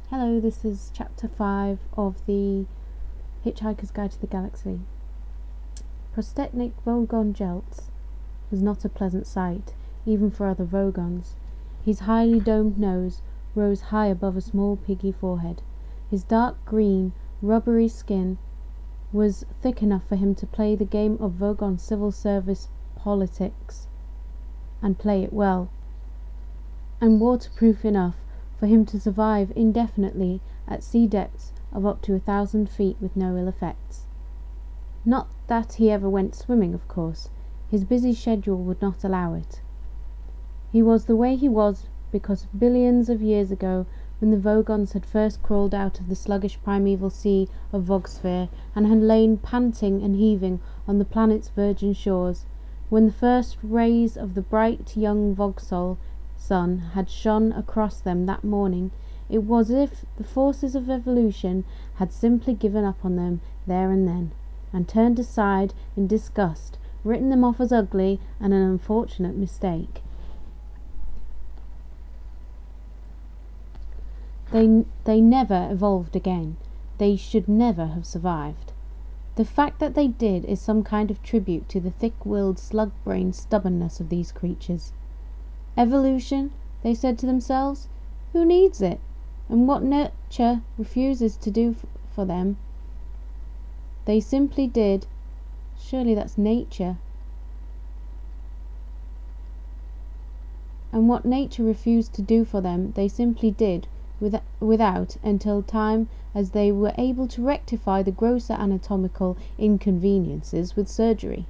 Hello, this is chapter 5 of the Hitchhiker's Guide to the Galaxy. Prostetnik Vogon Jeltz was not a pleasant sight, even for other Vogons. His highly domed nose rose high above a small piggy forehead. His dark green, rubbery skin was thick enough for him to play the game of Vogon civil service politics, and play it well, and waterproof enough for him to survive indefinitely at sea depths of up to 1,000 feet with no ill effects. Not that he ever went swimming, of course. His busy schedule would not allow it. He was the way he was because billions of years ago, when the Vogons had first crawled out of the sluggish primeval sea of Vogsphere and had lain panting and heaving on the planet's virgin shores, when the first rays of the bright young Vogsol sun had shone across them that morning, it was as if the forces of evolution had simply given up on them there and then, and turned aside in disgust, written them off as ugly and an unfortunate mistake. They never evolved again. They should never have survived. The fact that they did is some kind of tribute to the thick-willed, slug-brained stubbornness of these creatures. Evolution, they said to themselves, who needs it? And what nature refuses to do for them, they simply did. Surely that's nature. And what nature refused to do for them, they simply did without until time as they were able to rectify the grosser anatomical inconveniences with surgery.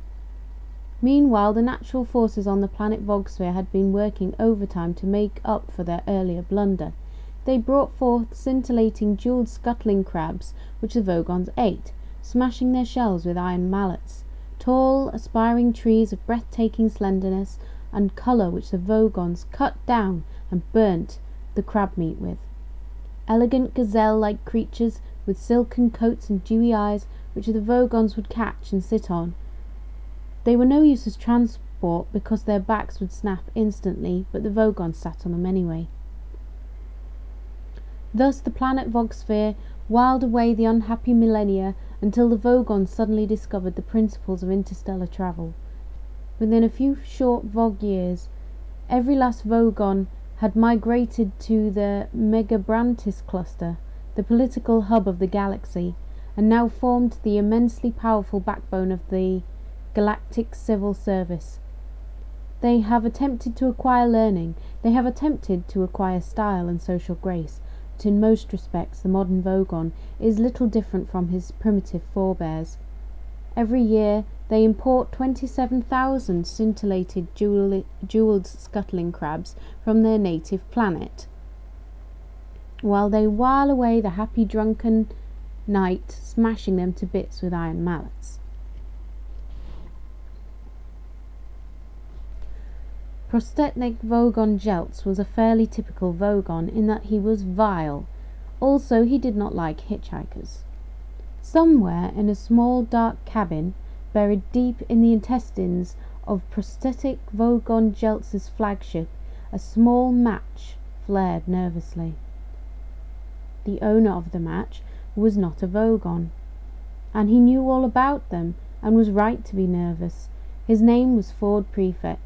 Meanwhile, the natural forces on the planet Vogsphere had been working overtime to make up for their earlier blunder. They brought forth scintillating jewelled scuttling crabs, which the Vogons ate, smashing their shells with iron mallets. Tall, aspiring trees of breathtaking slenderness and colour which the Vogons cut down and burnt the crab meat with. Elegant gazelle-like creatures with silken coats and dewy eyes which the Vogons would catch and sit on. They were no use as transport because their backs would snap instantly, but the Vogons sat on them anyway. Thus the planet Vogsphere whiled away the unhappy millennia until the Vogons suddenly discovered the principles of interstellar travel. Within a few short Vog years, every last Vogon had migrated to the Megabrantis cluster, the political hub of the galaxy, and now formed the immensely powerful backbone of the Galactic Civil Service. They have attempted to acquire learning, they have attempted to acquire style and social grace, but in most respects the modern Vogon is little different from his primitive forebears. Every year they import 27,000 scintillated jewelled scuttling crabs from their native planet, while they while away the happy drunken night smashing them to bits with iron mallets. Prostetnik Vogon Jeltz was a fairly typical Vogon in that he was vile. Also, he did not like hitchhikers. Somewhere in a small dark cabin, buried deep in the intestines of Prostetnik Vogon Jeltz's flagship, a small match flared nervously. The owner of the match was not a Vogon, and he knew all about them, and was right to be nervous. His name was Ford Prefect.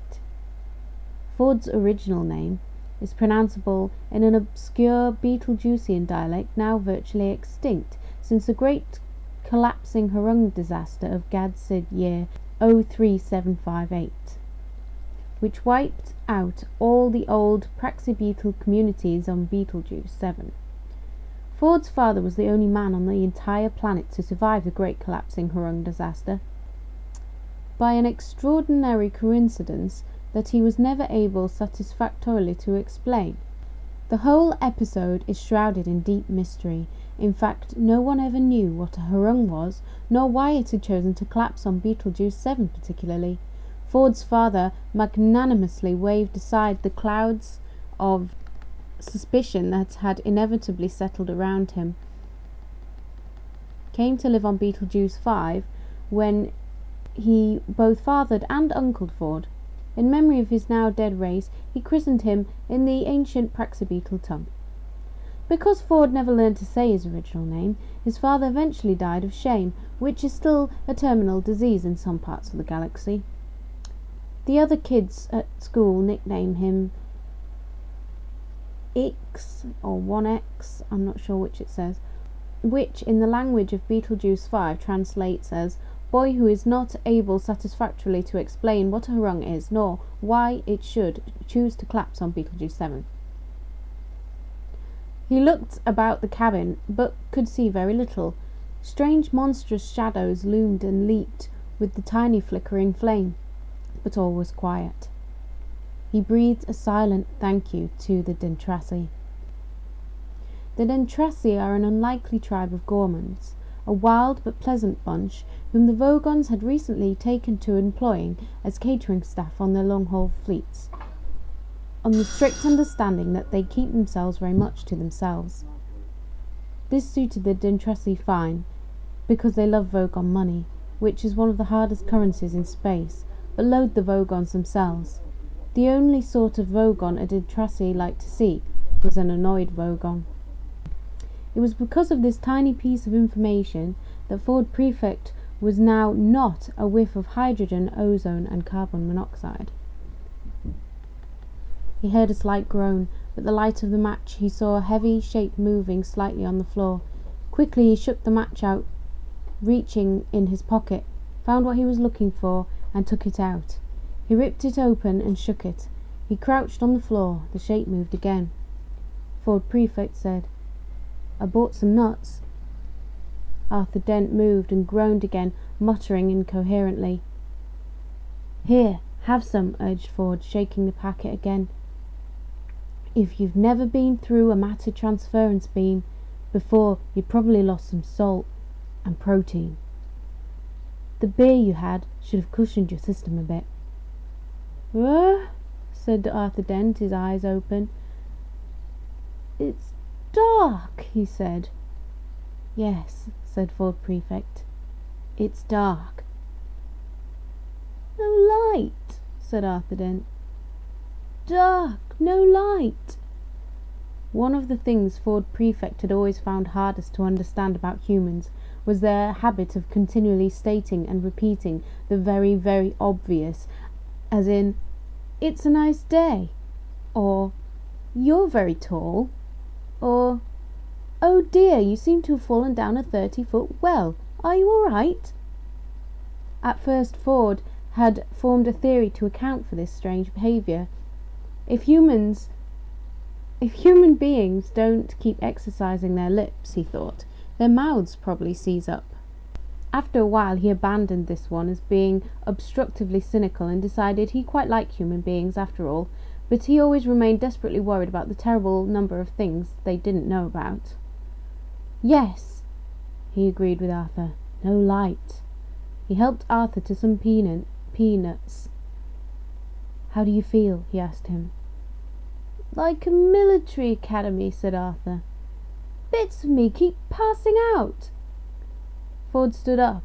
Ford's original name is pronounceable in an obscure Betelgeusian dialect now virtually extinct since the great collapsing Hurung disaster of Gadsid year 03758, which wiped out all the old Praxibeetle communities on Betelgeuse 7. Ford's father was the only man on the entire planet to survive the great collapsing Hurung disaster. By an extraordinary coincidence that he was never able satisfactorily to explain. The whole episode is shrouded in deep mystery. In fact, no one ever knew what a Hurung was, nor why it had chosen to collapse on Betelgeuse 7 particularly. Ford's father magnanimously waved aside the clouds of suspicion that had inevitably settled around him. Came to live on Betelgeuse 5 when he both fathered and uncled Ford. In memory of his now dead race, he christened him in the ancient Praxibeetle tongue. Because Ford never learned to say his original name, his father eventually died of shame, which is still a terminal disease in some parts of the galaxy. The other kids at school nickname him X or 1X, I'm not sure which it says, which in the language of Beetlejuice 5 translates as boy who is not able satisfactorily to explain what a harung is, nor why it should choose to collapse on Beetlejuice 7. He looked about the cabin, but could see very little. Strange monstrous shadows loomed and leaped with the tiny flickering flame, but all was quiet. He breathed a silent thank you to the Dentrassi. The Dentrassi are an unlikely tribe of gourmands, a wild but pleasant bunch whom the Vogons had recently taken to employing as catering staff on their long-haul fleets, on the strict understanding that they keep themselves very much to themselves. This suited the Dentrassi fine, because they love Vogon money, which is one of the hardest currencies in space, but loathe the Vogons themselves. The only sort of Vogon a Dentrassi liked to see was an annoyed Vogon. It was because of this tiny piece of information that Ford Prefect was now not a whiff of hydrogen, ozone and carbon monoxide. He heard a slight groan, but the light of the match he saw a heavy shape moving slightly on the floor. Quickly he shook the match out, reaching in his pocket, found what he was looking for, and took it out. He ripped it open and shook it. He crouched on the floor. The shape moved again. Ford Prefect said, "I bought some nuts." Arthur Dent moved and groaned again, muttering incoherently. "Here, have some," urged Ford, shaking the packet again. "If you've never been through a matter transference beam before, you probably lost some salt and protein. The beer you had should have cushioned your system a bit." Said Arthur Dent, his eyes open. "It's dark," he said. "Yes," said Ford Prefect. "It's dark." "No light," said Arthur Dent. "Dark, no light." One of the things Ford Prefect had always found hardest to understand about humans was their habit of continually stating and repeating the very, very obvious, as in, "It's a nice day," or "You're very tall," or "Oh dear, you seem to have fallen down a 30-foot well. Are you all right?" At first Ford had formed a theory to account for this strange behaviour. If human beings don't keep exercising their lips, he thought, their mouths probably seize up. After a while he abandoned this one as being obstructively cynical and decided he quite liked human beings after all, but he always remained desperately worried about the terrible number of things they didn't know about. "Yes," he agreed with Arthur. "No light." He helped Arthur to some peanuts. "How do you feel?" he asked him. "Like a military academy," said Arthur. "Bits of me keep passing out." Ford stood up.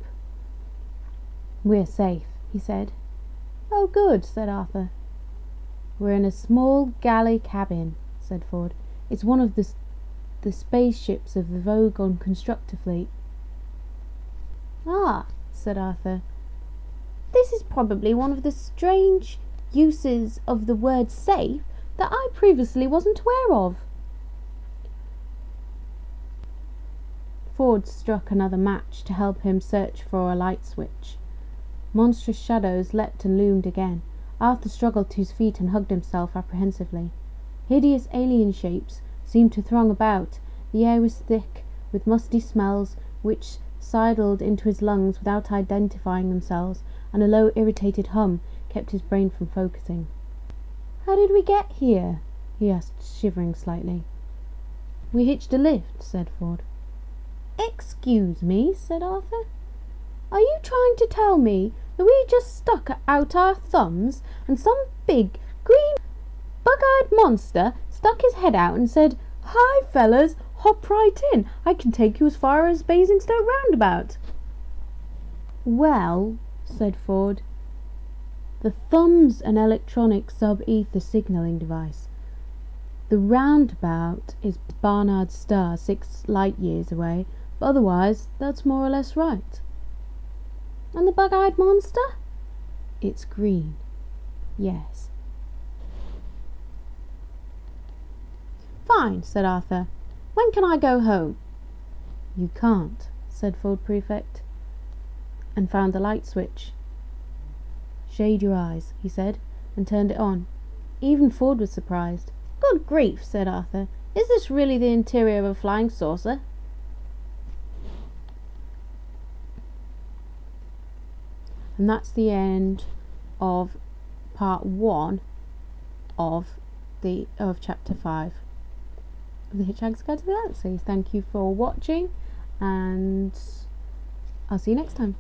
"We're safe," he said. "Oh, good," said Arthur. "We're in a small galley cabin," said Ford. "It's one of the spaceships of the Vogon constructor fleet." "Ah," said Arthur. "This is probably one of the strange uses of the word safe that I previously wasn't aware of." Ford struck another match to help him search for a light switch. Monstrous shadows leapt and loomed again. Arthur struggled to his feet and hugged himself apprehensively. Hideous alien shapes seemed to throng about. The air was thick with musty smells which sidled into his lungs without identifying themselves, and a low irritated hum kept his brain from focusing. "How did we get here?" he asked, shivering slightly. "We hitched a lift," said Ford. "Excuse me," said Arthur. "Are you trying to tell me that we just stuck out our thumbs and some big, green, bug-eyed monster stuck his head out and said, 'Hi, fellas, hop right in. I can take you as far as Basingstoke roundabout'?" "Well," said Ford, "the thumb's an electronic sub-ether signalling device. The roundabout is Barnard's star 6 light years away, but otherwise that's more or less right. And the bug-eyed monster? It's green. Yes. Fine, said Arthur. When can I go home? You can't, said Ford Prefect, and found the light switch. Shade your eyes, he said, and turned it on. Even Ford was surprised. Good grief, said Arthur. Is this really the interior of a flying saucer? And that's the end of part 1 of chapter 5 of the Hitchhiker's Guide to the Galaxy. Thank you for watching, and I'll see you next time.